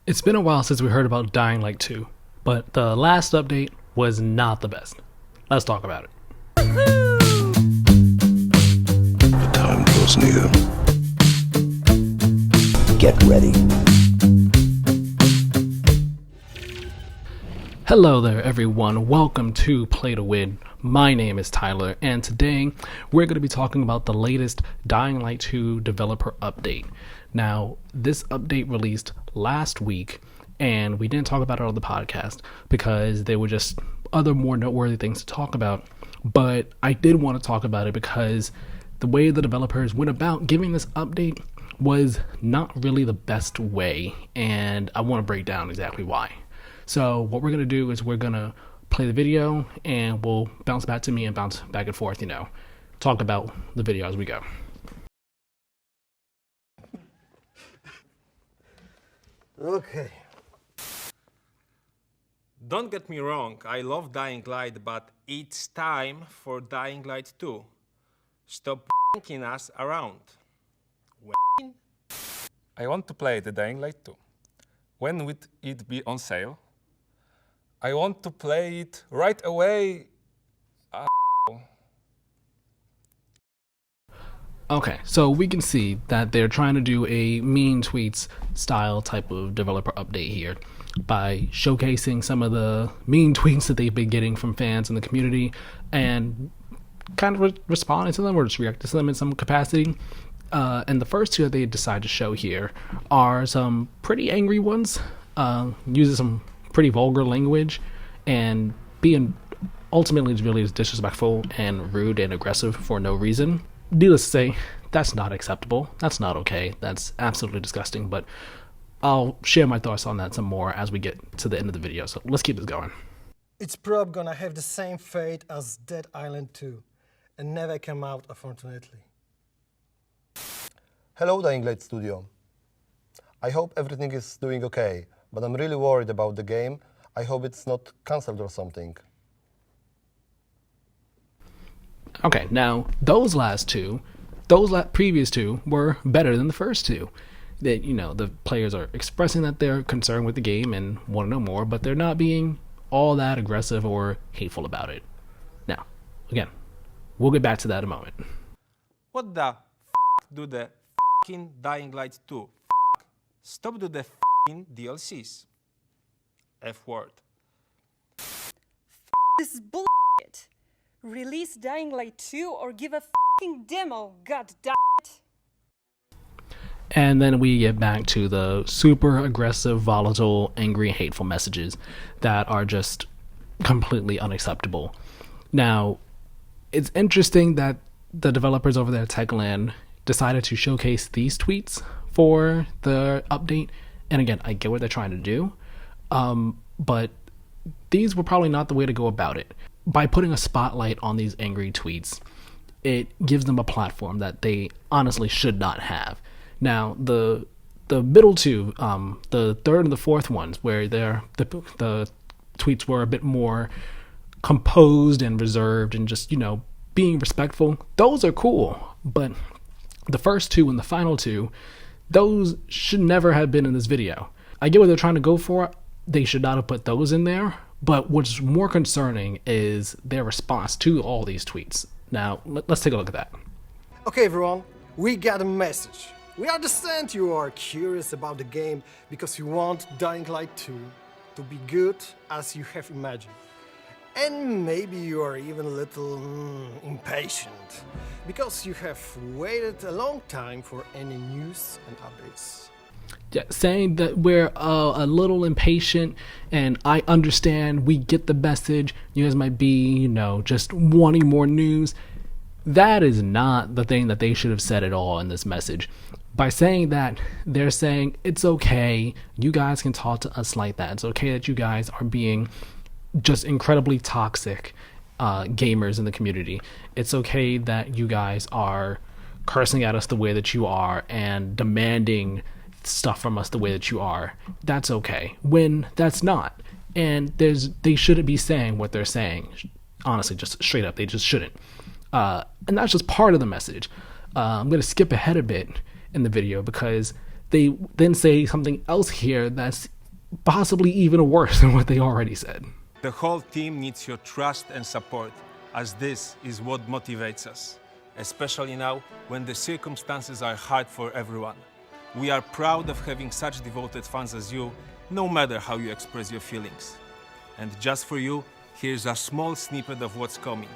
It's been a while since we heard about Dying Light 2, but the last update was not the best. Let's talk about it. The time draws near. Get ready. Hello there, everyone. Welcome to Play to Win. My name is Tyler, and today we're going to be talking about the latest Dying Light 2 developer update. Now, this update released last week, and we didn't talk about it on the podcast because there were just other more noteworthy things to talk about. But I did want to talk about it because the way the developers went about giving this update was not really the best way, and I want to break down exactly why. So what we're going to do is we're going to play the video and we'll bounce back to me and bounce back and forth, talk about the video as we go. Okay. Don't get me wrong, I love Dying Light, but it's time for Dying Light 2. Stop f***ing us around. I want to play the Dying Light 2. When will it be on sale? I want to play it right away. Okay, so we can see that they're trying to do a mean tweets style type of developer update here by showcasing some of the mean tweets that they've been getting from fans in the community and kind of responding to them or just reacting to them in some capacity. And the first two that they decide to show here are some pretty angry ones, using some pretty vulgar language and being ultimately really disrespectful and rude and aggressive for no reason. Needless to say, that's not acceptable. That's not okay. That's absolutely disgusting, but I'll share my thoughts on that some more as we get to the end of the video. So let's keep this going. It's probably gonna have the same fate as Dead Island 2 and never come out, unfortunately. Hello, Dying Light Studio. I hope everything is doing okay, but I'm really worried about the game. I hope it's not cancelled or something. Okay, now those previous two were better than the first two. That the players are expressing that they're concerned with the game and want to know more, but they're not being all that aggressive or hateful about it. Now, again, we'll get back to that in a moment. What the f*** do the f***ing Dying Light 2? Stop do the f***ing DLCs. F word. This is bullshit. Release Dying Light 2 or give a f***ing demo, god damn it. And then we get back to the super aggressive, volatile, angry, hateful messages that are just completely unacceptable. Now, it's interesting that the developers over there at Techland decided to showcase these tweets for the update. And again, I get what they're trying to do, but these were probably not the way to go about it. By putting a spotlight on these angry tweets, it gives them a platform that they honestly should not have. Now, the middle two, the third and the fourth ones, where the tweets were a bit more composed and reserved and just, being respectful, those are cool. But the first two and the final two, those should never have been in this video. I get what they're trying to go for. They should not have put those in there. But what's more concerning is their response to all these tweets. Now, let's take a look at that. Okay, everyone, we got a message. We understand you are curious about the game because you want Dying Light 2 to be good as you have imagined. And maybe you are even a little impatient because you have waited a long time for any news and updates. Yeah, saying that we're a little impatient, and I understand, we get the message, you guys might be, just wanting more news. That is not the thing that they should have said at all in this message. By saying that, they're saying, it's okay, you guys can talk to us like that. It's okay that you guys are being just incredibly toxic gamers in the community. It's okay that you guys are cursing at us the way that you are and demanding stuff from us the way that you are. That's okay, when that's not. And they shouldn't be saying what they're saying. Honestly, just straight up, they just shouldn't. And that's just part of the message. I'm going to skip ahead a bit in the video because they then say something else here that's possibly even worse than what they already said. The whole team needs your trust and support, as this is what motivates us, especially now when the circumstances are hard for everyone. We are proud of having such devoted fans as you, no matter how you express your feelings. And just for you, here's a small snippet of what's coming.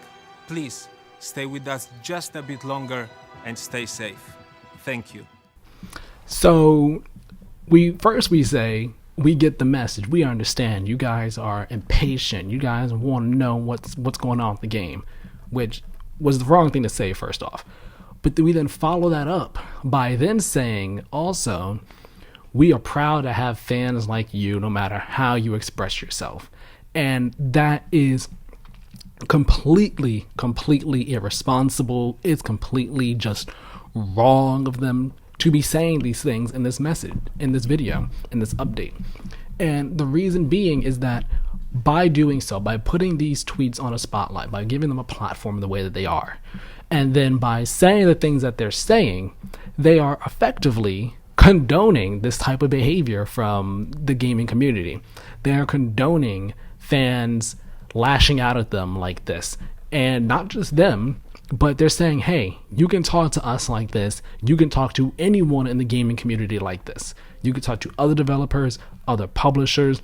Please, stay with us just a bit longer and stay safe. Thank you. So we say, we get the message. We understand. You guys are impatient. You guys want to know what's going on with the game, which was the wrong thing to say, first off. But we then follow that up by then saying also, we are proud to have fans like you no matter how you express yourself. And that is completely irresponsible. It's completely just wrong of them to be saying these things in this message, in this video, in this update. And the reason being is that by doing so, by putting these tweets on a spotlight, by giving them a platform the way that they are, and then by saying the things that they're saying, they are effectively condoning this type of behavior from the gaming community. They are condoning fans lashing out at them like this. And not just them, but they're saying, hey, you can talk to us like this. You can talk to anyone in the gaming community like this. You can talk to other developers, other publishers,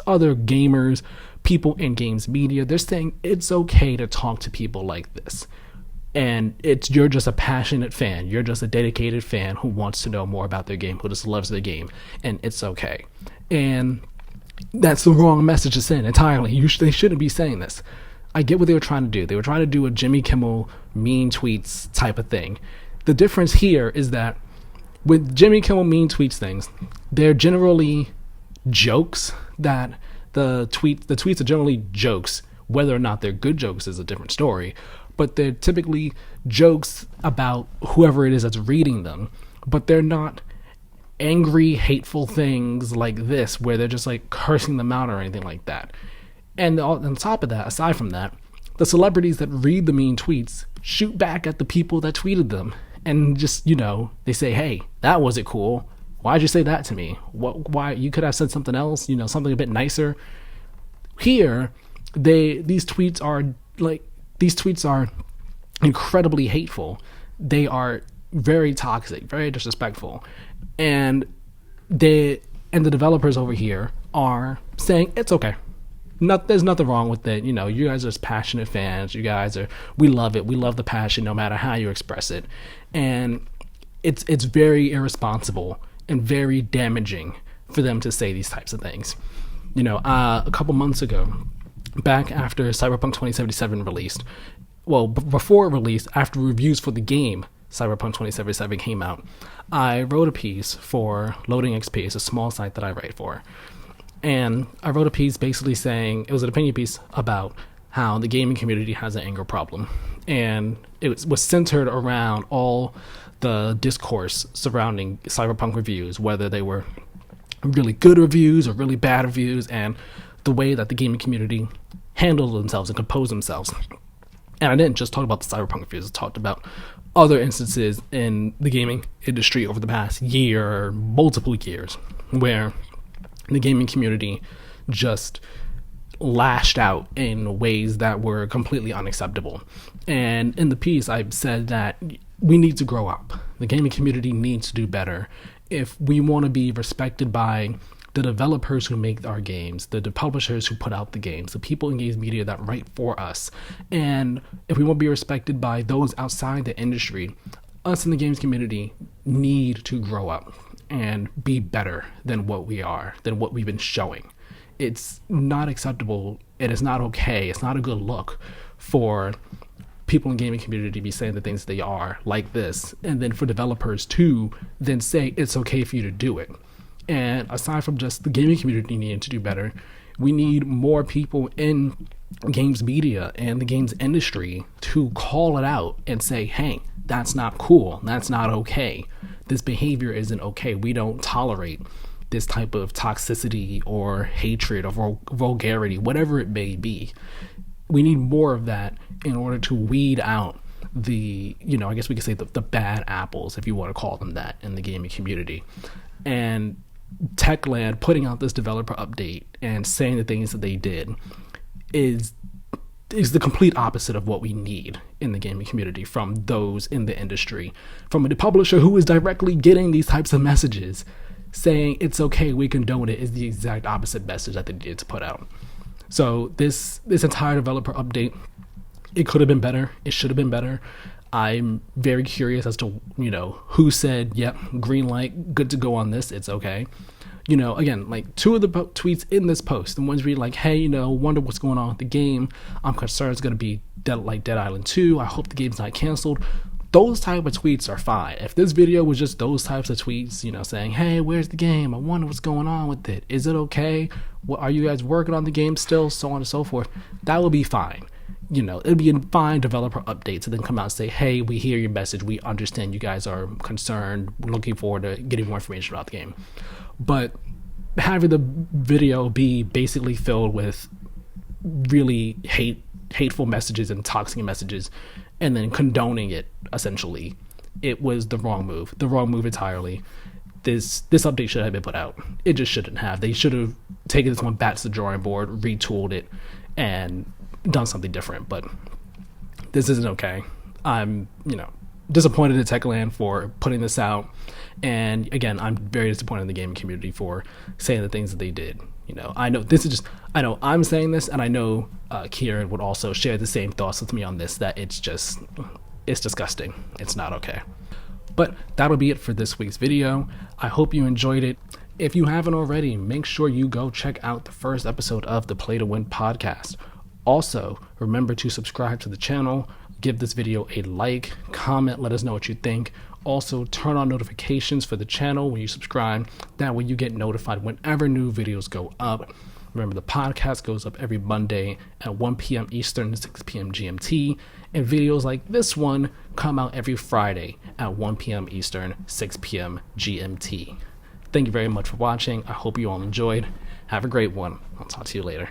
other gamers, people in games media. They're saying it's okay to talk to people like this. And you're just a passionate fan. You're just a dedicated fan who wants to know more about their game, who just loves their game. And it's okay. And that's the wrong message to send entirely. They shouldn't be saying this. I get what they were trying to do. They were trying to do a Jimmy Kimmel mean tweets type of thing. The difference here is that with Jimmy Kimmel mean tweets things, they're generally jokes that the tweets are generally jokes. Whether or not they're good jokes is a different story, but they're typically jokes about whoever it is that's reading them, but they're not angry, hateful things like this where they're just like cursing them out or anything like that. And on top of that, aside from that, the celebrities that read the mean tweets shoot back at the people that tweeted them and just, they say, hey, that wasn't cool. Why'd you say that to me? Why you could have said something else, something a bit nicer. Here, these tweets are incredibly hateful. They are very toxic, very disrespectful. And the developers over here are saying it's okay. There's nothing wrong with it. You guys are just passionate fans. We love it. We love the passion no matter how you express it. And it's very irresponsible and very damaging for them to say these types of things. A couple months ago, back after Cyberpunk 2077 released, before it released, after reviews for the game Cyberpunk 2077 came out, I wrote a piece for Loading XP. It's a small site that I write for. And I wrote a piece basically saying, it was an opinion piece about how the gaming community has an anger problem. And it was centered around all the discourse surrounding Cyberpunk reviews, whether they were really good reviews or really bad reviews, and the way that the gaming community handled themselves and composed themselves. And I didn't just talk about the Cyberpunk reviews, I talked about other instances in the gaming industry over the past year or multiple years where the gaming community just lashed out in ways that were completely unacceptable. And in the piece, I said that we need to grow up. The gaming community needs to do better if we want to be respected by the developers who make our games, the publishers who put out the games, the people in games media that write for us. And if we want to be respected by those outside the industry, us in the games community need to grow up and be better than what we are, than what we've been showing. It's not acceptable. It is not okay. It's not a good look for people in gaming community to be saying the things they are like this, and then for developers to then say it's okay for you to do it. And aside from just the gaming community needing to do better, we need more people in games media and the games industry to call it out and say, hey, that's not cool. That's not okay. This behavior isn't okay. We don't tolerate this type of toxicity or hatred or vulgarity, whatever it may be. We need more of that in order to weed out I guess we could say the bad apples, if you want to call them that, in the gaming community. And Techland putting out this developer update and saying the things that they did is the complete opposite of what we need in the gaming community from those in the industry. From a publisher who is directly getting these types of messages saying it's okay, we condone it, is the exact opposite message that they needed to put out. So this entire developer update, it could have been better. It should have been better. I'm very curious as to, who said, yep, green light, good to go on this, it's okay. Again, like two of the tweets in this post, the ones read like, hey, wonder what's going on with the game. I'm concerned it's going to be Dead Island 2. I hope the game's not canceled. Those type of tweets are fine. If this video was just those types of tweets, saying, hey, where's the game? I wonder what's going on with it. Is it okay? Are you guys working on the game still? So on and so forth. That would be fine. It'd be a fine developer update to then come out and say, hey, we hear your message. We understand you guys are concerned. We're looking forward to getting more information about the game. But having the video be basically filled with really hateful messages and toxic messages and then condoning it, essentially, it was the wrong move entirely. This update should have been put out. It just shouldn't have. They should have taken this one back to the drawing board, retooled it, and done something different. But this isn't okay. I'm disappointed in Techland for putting this out, and again, I'm very disappointed in the gaming community for saying the things that they did. I know I'm saying this, and I know Keiran would also share the same thoughts with me on this, that it's disgusting. It's not okay. But that'll be it for this week's video. I hope you enjoyed it. If you haven't already, make sure you go check out the first episode of the Play to Win podcast. Also, remember to subscribe to the channel, give this video a like, comment, let us know what you think. Also, turn on notifications for the channel when you subscribe. That way you get notified whenever new videos go up. Remember, the podcast goes up every Monday at 1 p.m. Eastern, 6 p.m. GMT. And videos like this one come out every Friday at 1 p.m. Eastern, 6 p.m. GMT. Thank you very much for watching. I hope you all enjoyed. Have a great one. I'll talk to you later.